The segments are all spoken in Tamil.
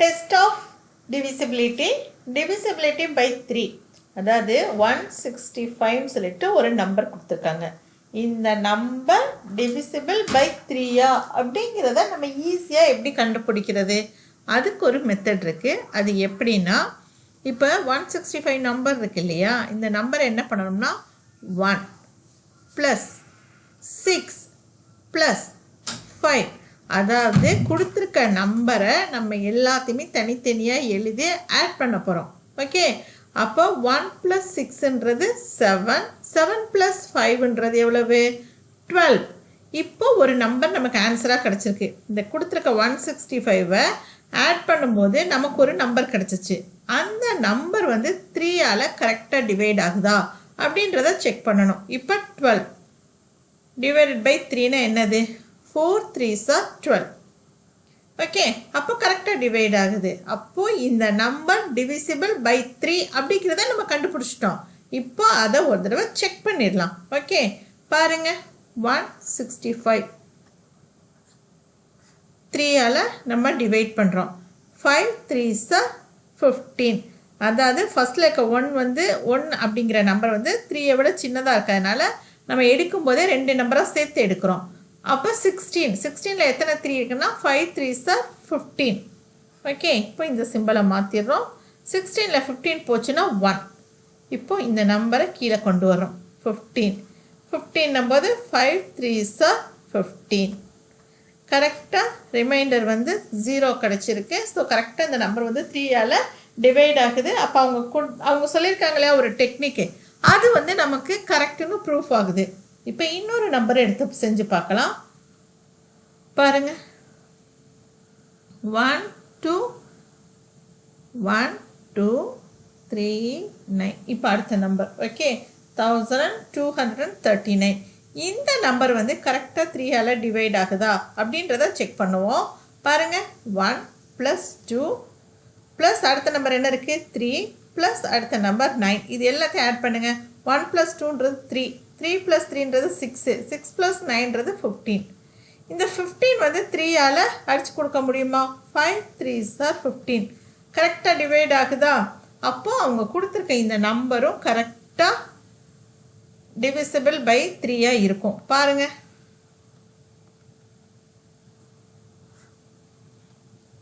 Test of divisibility by 3. அதாவது 165 சொல்லிட்டு ஒரு நம்பர் கொடுத்துருக்காங்க. இந்த நம்பர் divisible by 3 அப்படிங்கிறத நம்ம ஈஸியாக எப்படி கண்டுபிடிக்கிறது? அதுக்கு ஒரு மெத்தட் இருக்குது. அது எப்படின்னா, இப்போ 165 நம்பர் இருக்கு இல்லையா, இந்த நம்பர் என்ன பண்ணணும்னா 1 + 6 + 5, அதாவது கொடுத்துருக்க நம்பரை நம்ம எல்லாத்தையுமே தனித்தனியாக எழுதி ஆட் பண்ண போகிறோம். ஓகே, அப்போ 1 + 6ன்றது 7, 7 + 5ன்றது எவ்வளவு? 12. இப்போ ஒரு நம்பர் நமக்கு ஆன்சராக கிடச்சிருக்கு. இந்த கொடுத்துருக்க 165 ஆட் பண்ணும்போது நமக்கு ஒரு நம்பர் கிடச்சிச்சு. அந்த நம்பர் வந்து 3ஆல் கரெக்டாக டிவைட் ஆகுதா அப்படின்றத செக் பண்ணணும். இப்போ 12 டிவைடட் பை 3னா என்னது? 4 3s are 12. ஓகே, அப்போ கரெக்டாக டிவைட் ஆகுது. அப்போது இந்த நம்பர் டிவிசிபிள் பை 3 அப்படிங்கிறத நம்ம கண்டுபிடிச்சிட்டோம். இப்போ அதை ஒரு தடவை செக் பண்ணிடலாம். ஓகே, பாருங்கள், 165 3ஆல் நம்ம டிவைட் பண்ணுறோம். 5 3s are 15. அதாவது ஃபஸ்ட்டில் இருக்க 1 வந்து 1 அப்படிங்கிற நம்பர் வந்து 3ஐ விட சின்னதாக இருக்கிறதுனால நம்ம எடுக்கும்போதே 2 நம்பரை சேர்த்து எடுக்கிறோம். அப்போ 16, 16ல் எத்தனை 3 இருக்குன்னா 5 3s are 15. ஓகே, இப்போ இந்த சிம்பிளை மாற்றிடுறோம். 16ல் 15 போச்சுன்னா 1. இப்போ இந்த நம்பரை கீழே கொண்டு வரோம். 15 15 நம்போது 5 3s are 15. கரெக்டாக ரிமைண்டர் வந்து 0 கிடச்சிருக்கு. ஸோ கரெக்டாக இந்த நம்பர் வந்து 3ஆல் டிவைட் ஆகுது. அப்போ அவங்க சொல்லியிருக்காங்களே ஒரு டெக்னிக்கு, அது வந்து நமக்கு கரெக்டுன்னு ப்ரூஃப் ஆகுது. இப்போ இன்னொரு நம்பரை எடுத்து செஞ்சு பார்க்கலாம். பாருங்க, 1 2 1 2 3 9. இப்போ அடுத்த நம்பர் ஓகே 1239. இந்த நம்பர் வந்து கரெக்டாக 3ஆல் டிவைட் ஆகுதா அப்படின்றத செக் பண்ணுவோம். பாருங்கள், 1 + 2 ப்ளஸ் அடுத்த நம்பர் என்ன இருக்குது? 3 ப்ளஸ் அடுத்த நம்பர் 9. இது எல்லாத்தையும் ஆட் பண்ணுங்கள். 1 + 2ன்றது 3, 3 + 3ன்றது 6, 6 + 9ன்றது 15. இந்த 15 வந்து 3ஆல் அடித்து கொடுக்க முடியுமா? 5 3s are 15. கரெக்டாக டிவைட் ஆகுதா? அப்போது அவங்க கொடுத்துருக்க இந்த நம்பரும் கரெக்டாக டிவிசிபிள் பை 3 இருக்கும். பாருங்கள்,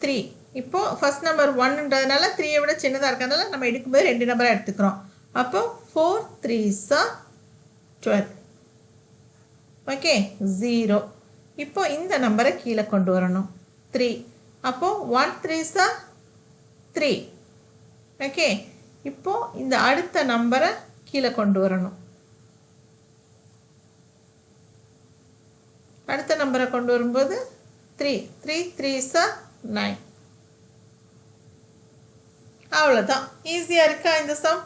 3. இப்போது ஃபஸ்ட் நம்பர் 1ன்றதுனால 3ஐ விட சின்னதாக இருக்கிறதுனால நம்ம எடுக்கும்போது 2 நம்பரை எடுத்துக்கிறோம். அப்போ 4 3s are 12. ஓகே, 0. இப்போ இந்த நம்பரை கீழே கொண்டு வரணும். 3. அப்போது 1 3s are 3. ஓகே, இப்போது இந்த அடுத்த நம்பரை கீழே கொண்டு வரணும். அடுத்த நம்பரை கொண்டு வரும்போது 3 3 3s are 9. அவ்வளோதான். ஈஸியாக இருக்கா இந்த சம்?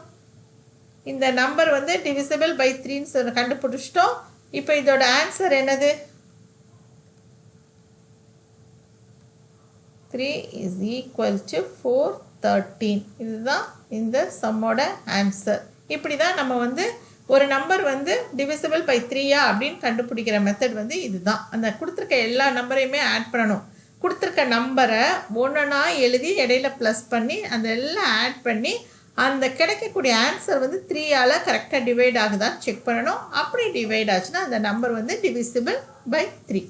இந்த நம்பர் வந்து டிவிசிபிள் பை 3ன்னு கண்டுபிடிச்சிட்டோம். இப்போ இதோட ஆன்சர் என்னது? 3 = 413. இதுதான் இந்த சம்மோட ஆன்சர். இப்படி தான் நம்ம வந்து ஒரு நம்பர் வந்து டிவிசிபிள் பை 3 அப்படின்னு கண்டுபிடிக்கிற மெத்தட் வந்து இதுதான். அந்த கொடுத்துருக்க எல்லா நம்பரையுமே ஆட் பண்ணணும். கொடுத்துருக்க நம்பரை ஒன்றா எழுதி இடையில ப்ளஸ் பண்ணி அந்த எல்லாம் ஆட் பண்ணி அந்த கிடைக்கக்கூடிய ஆன்சர் வந்து 3ஆல் கரெக்டாக டிவைட் ஆகுதான்னு செக் பண்ணணும். அப்படி டிவைட் ஆச்சுன்னா அந்த நம்பர் வந்து டிவிசிபிள் பை 3.